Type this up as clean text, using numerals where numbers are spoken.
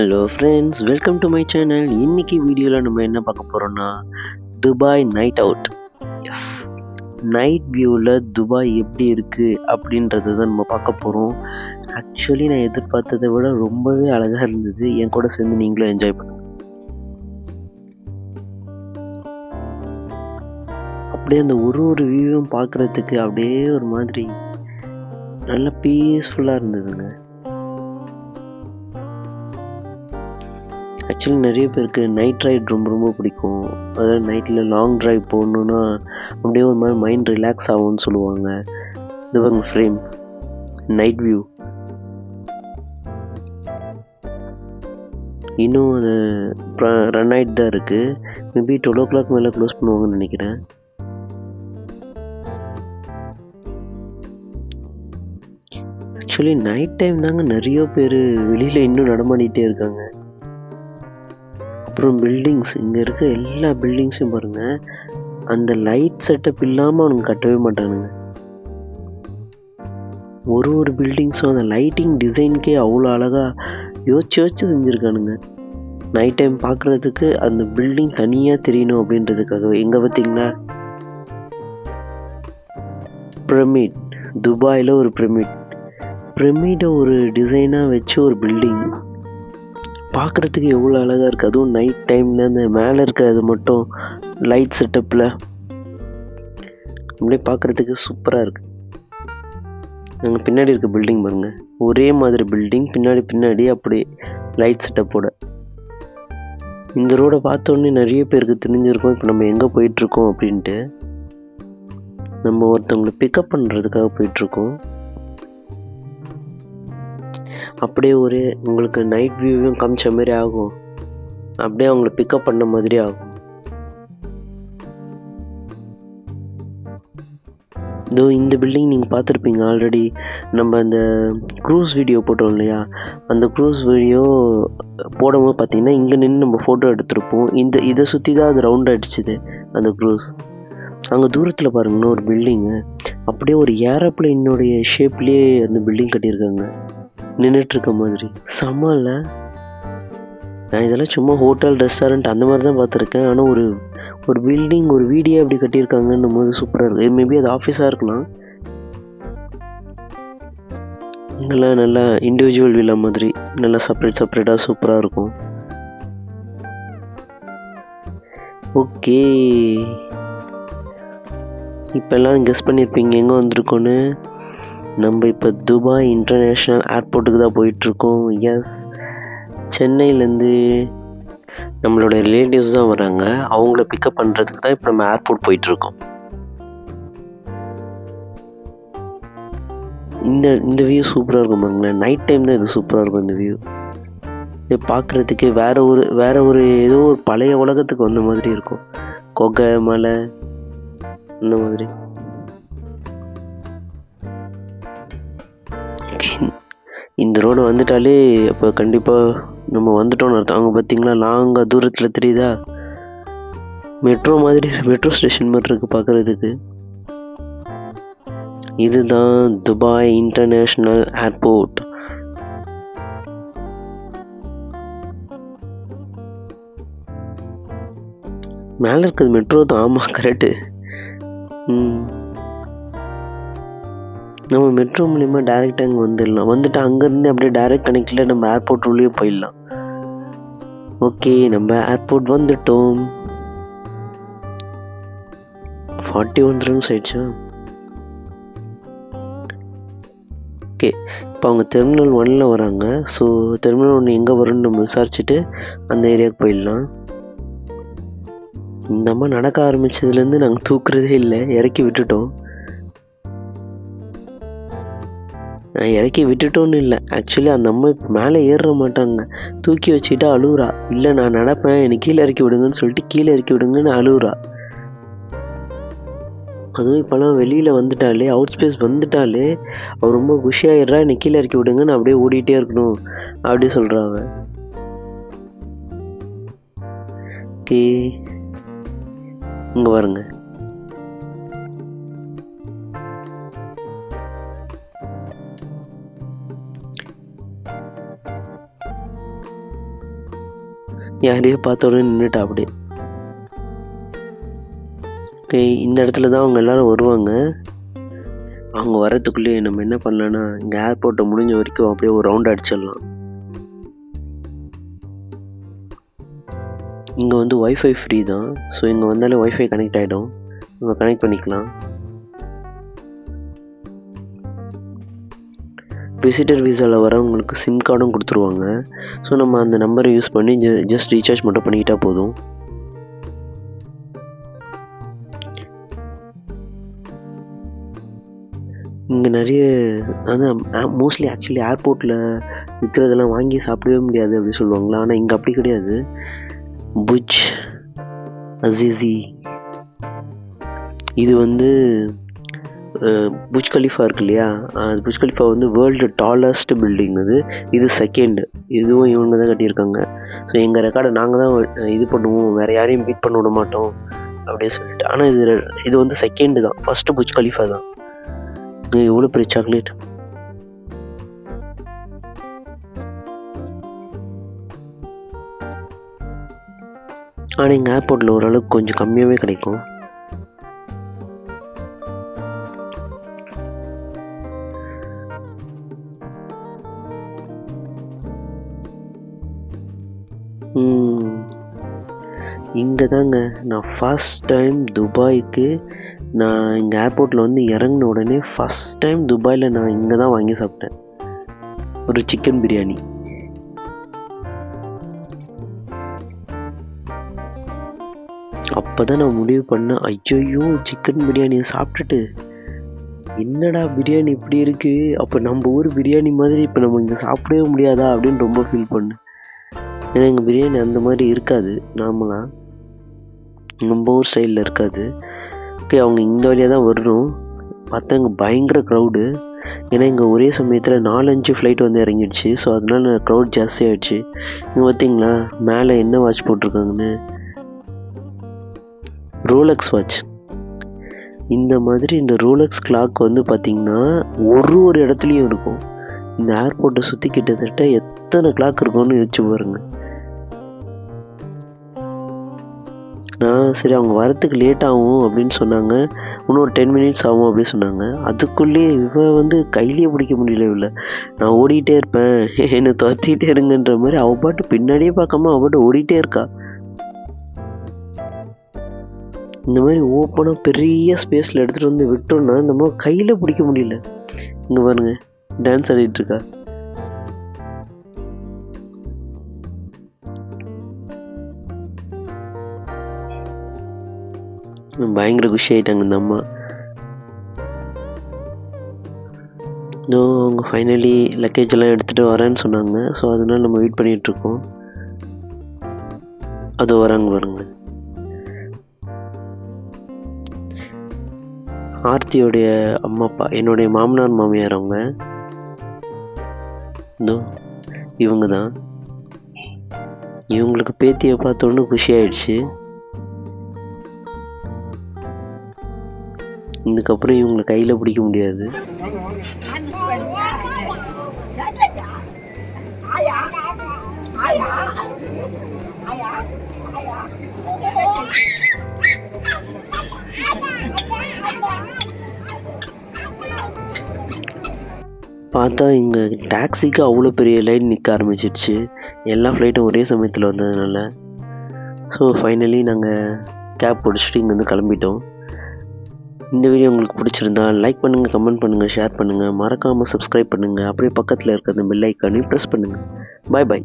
Hello friends, welcome to my channel. இன்னைக்கு வீடியோவில் நம்ம என்ன பார்க்க போகிறோம்னா Dubai night out. Yes, night வியூவில் துபாய் எப்படி இருக்குது அப்படின்றது தான் நம்ம பார்க்க போகிறோம். ஆக்சுவலி நான் எதிர்பார்த்ததை விட ரொம்பவே அழகாக இருந்தது. என் கூட சேர்ந்து நீங்களும் என்ஜாய் பண்ணுங்க. அப்படியே அந்த ஒரு வியூவும் பார்க்குறதுக்கு அப்படியே ஒரு மாதிரி நல்ல பீஸ்ஃபுல்லாக இருந்ததுங்க. ஆக்சுவலி நிறைய பேருக்கு நைட் ரைட் ரொம்ப பிடிக்கும். அதாவது நைட்டில் லாங் ட்ரைவ் போகணுன்னா அப்படியே ஒரு மாதிரி மைண்ட் ரிலாக்ஸ் ஆகும்னு சொல்லுவாங்க. இதுவாங்க ஃப்ரேம் நைட் வியூ. இன்னும் அது ரன் ஆகிட்டு தான் இருக்குது. மேபி 12 o'clock மேலே க்ளோஸ் பண்ணுவாங்கன்னு நினைக்கிறேன். ஆக்சுவலி நைட் டைம் தாங்க நிறைய பேர் வெளியில் இன்னும் நடமாடிட்டே இருக்காங்க. அப்புறம் பில்டிங்ஸ், இங்கே இருக்க எல்லா பில்டிங்ஸையும் பாருங்கள், அந்த லைட் செட்டப் இல்லாமல் அவனுங்க கட்டவே மாட்டானுங்க. ஒரு பில்டிங்ஸும் அந்த லைட்டிங் டிசைனுக்கே அவ்வளோ அழகாக யோசிச்சு செஞ்சுருக்கானுங்க. நைட் டைம் பார்க்குறதுக்கு அந்த பில்டிங் தனியாக தெரியணும் அப்படின்றதுக்காகவே. எங்கே பார்த்தீங்கன்னா பிரமிட், துபாயில் ஒரு பிரமிடை ஒரு டிசைனாக வச்சு ஒரு பில்டிங் பார்க்குறதுக்கு எவ்வளோ அழகாக இருக்குது. அதுவும் நைட் டைமில் அந்த மேலே இருக்கிறது மட்டும் லைட் செட்டப்பில் அப்படியே பார்க்குறதுக்கு சூப்பராக இருக்குது. நாங்கள் பின்னாடி இருக்க பில்டிங் பாருங்கள், ஒரே மாதிரி பில்டிங், பின்னாடி அப்படியே லைட் செட்டப்போட. இந்த ரோடை பார்த்தோன்னே நிறைய பேருக்கு தெரிஞ்சிருக்கோம் இப்போ நம்ம எங்கே போயிட்டுருக்கோம் அப்படின்ட்டு. நம்ம ஒருத்தவங்களை பிக்கப் பண்ணுறதுக்காக போயிட்டுருக்கோம். அப்படியே ஒரு உங்களுக்கு நைட் வியூவையும் காமிச்ச மாதிரி ஆகும், அப்படியே அவங்கள பிக்கப் பண்ண மாதிரி ஆகும். இதோ இந்த பில்டிங் நீங்கள் பார்த்துருப்பீங்க ஆல்ரெடி. நம்ம அந்த க்ரூஸ் வீடியோ போட்டோம் இல்லையா, அந்த க்ரூஸ் வீடியோ போடும்போது பார்த்தீங்கன்னா இங்கே நின்று நம்ம ஃபோட்டோ எடுத்திருப்போம். இதை சுற்றி தான் அது ரவுண்ட் அடிச்சுது அந்த க்ரூஸ். அங்கே தூரத்தில் பாருங்கன்னா ஒரு பில்டிங்கு, அப்படியே ஒரு ஏரோப்ளைனுடைய ஷேப்லேயே அந்த பில்டிங் கட்டியிருக்காங்க, நின்றுட்டுருக்க மாதிரி. செம்ம இல்லை? நான் இதெல்லாம் சும்மா ஹோட்டல் ரெஸ்டாரண்ட் அந்த மாதிரி தான் பார்த்துருக்கேன். ஆனால் ஒரு பில்டிங் ஒரு வீடியோ அப்படி கட்டியிருக்காங்கன்னும் போது சூப்பராக இருக்குது. மேபி அது ஆஃபீஸாக இருக்கலாம். இங்கெல்லாம் நல்லா இண்டிவிஜுவல் வில்லா மாதிரி நல்லா செப்பரேட்டாக சூப்பராக இருக்கும். ஓகே, இப்போல்லாம் கெஸ் பண்ணியிருப்பீங்க எங்கே வந்திருக்கோன்னு. நம்ம இப்போ துபாய் இன்டர்நேஷ்னல் ஏர்போர்ட்டுக்கு தான் போயிட்டுருக்கோம். எஸ், சென்னையிலேருந்து நம்மளோட ரிலேட்டிவ்ஸ் தான் வராங்க. அவங்கள பிக்கப் பண்ணுறதுக்கு தான் இப்போ நம்ம ஏர்போர்ட் போயிட்டுருக்கோம். இந்த வியூ சூப்பராக இருக்கும் பாருங்களேன். நைட் டைம் தான் இது சூப்பராக இருக்கும். இந்த வியூ பார்க்குறதுக்கு வேற ஒரு ஏதோ ஒரு பழைய உலகத்துக்கு வந்த மாதிரி இருக்கும். கொகை, மலை, இந்த மாதிரி. இந்த ரோடு வந்துட்டாலே இப்போ கண்டிப்பாக நம்ம வந்துட்டோம்னு அர்த்தம். அங்கே பார்த்தீங்களா லாங்காக தூரத்தில் தெரியுதா, மெட்ரோ ஸ்டேஷன் மாதிரி இருக்குது பார்க்குறதுக்கு. இதுதான் துபாய் இன்டர்நேஷ்னல் ஏர்போர்ட். மேலே இருக்கிறது மெட்ரோ தான். ஆமாம், கரெக்டு. நம்ம மெட்ரோ மூலிமா டேரெக்டாக அங்கே வந்துடலாம். வந்துட்டு அங்கேருந்து அப்படியே டைரக்ட் கனெக்டில் நம்ம ஏர்போர்ட் உள்ளே போயிடலாம். ஓகே, நம்ம ஏர்போர்ட் வந்துட்டோம். 41 rooms ஆயிடுச்சா? ஓகே, இப்போ அவங்க டெர்மினல் 1 வராங்க. ஸோ டெர்மினல் 1 எங்கே வரும்னு நம்ம விசாரிச்சுட்டு அந்த ஏரியாவுக்கு போயிடலாம். இந்த அம்மா நடக்க ஆரம்பித்ததுலேருந்து நாங்கள் தூக்குறதே இல்லை, இறக்கி விட்டுட்டோம். இறக்கி விட்டுட்டோன்னு இல்லை, ஆக்சுவலி அந்த அம்மா இப்போ மேலே ஏற மாட்டாங்க. தூக்கி வச்சுக்கிட்டா அழுகுறா. இல்லை நான் நடப்பேன், எனக்கு கீழே இறக்கி விடுங்கன்னு சொல்லிட்டு கீழே இறக்கி விடுங்கன்னு அழுகுறா. அதுவும் இப்போலாம் வெளியில் வந்துட்டாலே, அவுட் ஸ்பேஸ் வந்துட்டாலே அவள் ரொம்ப குஷியாகிடுறா. எனக்கு கீழே இறக்கி விடுங்கன்னு அப்படியே ஓடிட்டே இருக்கணும் அப்படி சொல்கிறாங்க. ஓகே, இங்கே பாருங்க, யாரையோ பார்த்த உடனே நின்றுட்டா அப்படியே. ஓகே, இந்த இடத்துல தான் அவங்க எல்லோரும் வருவாங்க. அவங்க வரத்துக்குள்ளேயே நம்ம என்ன பண்ணலான்னா இங்கே ஏர்போர்ட்டை முடிஞ்ச வரைக்கும் அப்படியே ஒரு ரவுண்ட் அடிச்சிடலாம். இங்கே வந்து ஒய்ஃபை ஃப்ரீ தான். ஸோ இங்கே வந்தாலே ஒய்ஃபை கனெக்ட் ஆகிடும், நம்ம கனெக்ட் பண்ணிக்கலாம். விசிட்டர் விசாவில் வரவங்களுக்கு சிம் கார்டும் கொடுத்துருவாங்க. ஸோ நம்ம அந்த நம்பரை யூஸ் பண்ணி ஜஸ்ட் ரீசார்ஜ் மட்டும் பண்ணிக்கிட்டால் போதும். இங்கே நிறைய அதான் மோஸ்ட்லி ஆக்சுவலி ஏர்போர்ட்டில் விற்கிறதெல்லாம் வாங்கி சாப்பிடவே முடியாது அப்படி சொல்லுவாங்களா, ஆனால் இங்கே அப்படி கிடையாது. புஜ் அசீசி, இது வந்து புஜ் கலிஃபா இருக்கு இல்லையா, புஜ் கலிஃபா வந்து வேர்ல்டு டாலஸ்ட் பில்டிங். இது செகண்டு, இதுவும் இவங்க தான் கட்டியிருக்காங்க. ஸோ எங்கள் ரெக்கார்டை நாங்கள் தான் இது பண்ணுவோம், வேறு யாரையும் மீட் பண்ண விட மாட்டோம் அப்படின்னு சொல்லிட்டு. ஆனால் இது வந்து செகண்டு தான், ஃபஸ்ட்டு புஜ் கலிஃபா தான். எவ்வளோ பெரிய சாக்லேட். ஆனால் எங்கள் ஏர்போர்ட்டில் ஓரளவுக்கு கொஞ்சம் கம்மியாகவே கிடைக்கும். இங்கே தாங்க நான் ஃபஸ்ட் டைம் துபாய்க்கு நான் இங்கே ஏர்போர்ட்டில் வந்து இறங்கின உடனே ஃபஸ்ட் டைம் துபாயில் நான் இங்கே தான் வாங்கி சாப்பிட்டேன் ஒரு சிக்கன் பிரியாணி. அப்போ தான் நான் முடிவு பண்ணேன், ஐயோ சிக்கன் பிரியாணியை சாப்பிட்டுட்டு என்னடா பிரியாணி இப்படி இருக்குது, அப்போ நம்ம ஊர் பிரியாணி மாதிரி இப்போ நம்ம இங்கே சாப்பிடவே முடியாதா அப்படின்னு ரொம்ப ஃபீல் பண்ணேன். ஏன்னா எங்கள் பிரியாணி அந்த மாதிரி இருக்காது, நார்மலாக நம்ம ஊர் ஸ்டைலில் இருக்காது. ஓகே, அவங்க இந்த வழியாக தான் வரணும். பார்த்தா இங்கே பயங்கர க்ரௌடு. ஏன்னா இங்கே ஒரே சமயத்தில் 4-5 ஃப்ளைட் வந்து இறங்கிடுச்சு. ஸோ அதனால க்ரௌட் ஜாஸ்தி ஆகிடுச்சு. இங்கே பார்த்தீங்களா மேலே என்ன வாட்ச் போட்டிருக்காங்கன்னு, ரோலெக்ஸ் வாட்ச். இந்த மாதிரி இந்த ரோலெக்ஸ் கிளாக் வந்து பார்த்திங்கன்னா ஒரு இடத்துலையும் இருக்கும். இந்த ஏர்போர்ட்டை சுற்றி கிட்டத்தட்ட எத்தனை கிளாக் இருக்கும்னு யோசிச்சு பாருங்க. சரி அவங்க வரத்துக்கு லேட் ஆகும் அப்படின்னு சொன்னாங்க, இன்னொரு 10 மினிட்ஸ் ஆகும் அப்படின்னு சொன்னாங்க. அதுக்குள்ளேயே இவன் வந்து கையிலேயே பிடிக்க முடியல. இல்லை நான் ஓடிக்கிட்டே இருப்பேன், என்னை துரத்திக்கிட்டே இருங்கன்ற மாதிரி அவள் பாட்டு பின்னாடியே பார்க்காம அவள் பாட்டு ஓடிட்டே இருக்கா. இந்த மாதிரி ஓப்பனாக பெரிய ஸ்பேஸில் எடுத்துகிட்டு வந்து விட்டோம்னா இந்த மாதிரி கையில் பிடிக்க முடியல. இங்கே பாருங்க டான்ஸ் ஆடிட்டு இருக்கா. பயங்கர குஷி ஆகிட்டாங்க இந்த அம்மா. அவங்க ஃபைனலி லக்கேஜ் எல்லாம் எடுத்துகிட்டு வரேன்னு சொன்னாங்க. ஸோ அதனால நம்ம வெயிட் பண்ணிகிட்ருக்கோம். அது வராங்க பாருங்க. ஆர்த்தியோடைய அம்மா அப்பா, என்னுடைய மாமனார் மாமியார் அவங்க. இவங்க தான். இவங்களுக்கு பேத்தியை பார்த்தோன்னு குஷி ஆயிடுச்சு. இதுக்கப்புறம் இவங்களை கையில் பிடிக்க முடியாது. பார்த்தா இங்கே டாக்ஸிக்கு அவ்வளோ பெரிய லைன் நிற்க ஆரம்பிச்சிடுச்சு, எல்லா ஃப்ளைட்டும் ஒரே சமயத்தில் வந்ததுனால. ஸோ ஃபைனலி நாங்கள் கேப் பிடிச்சிட்டு இங்கேருந்து கிளம்பிட்டோம். இந்த வீடியோ உங்களுக்கு பிடிச்சிருந்தா லைக் பண்ணுங்கள், கமெண்ட் பண்ணுங்கள், ஷேர் பண்ணுங்கள், மறக்காமல் சப்ஸ்கிரைப் பண்ணுங்கள். அப்படியே பக்கத்தில் இருக்கிற அந்த பெல் ஐக்கானையும் ப்ரெஸ் பண்ணுங்கள். பாய் பாய்.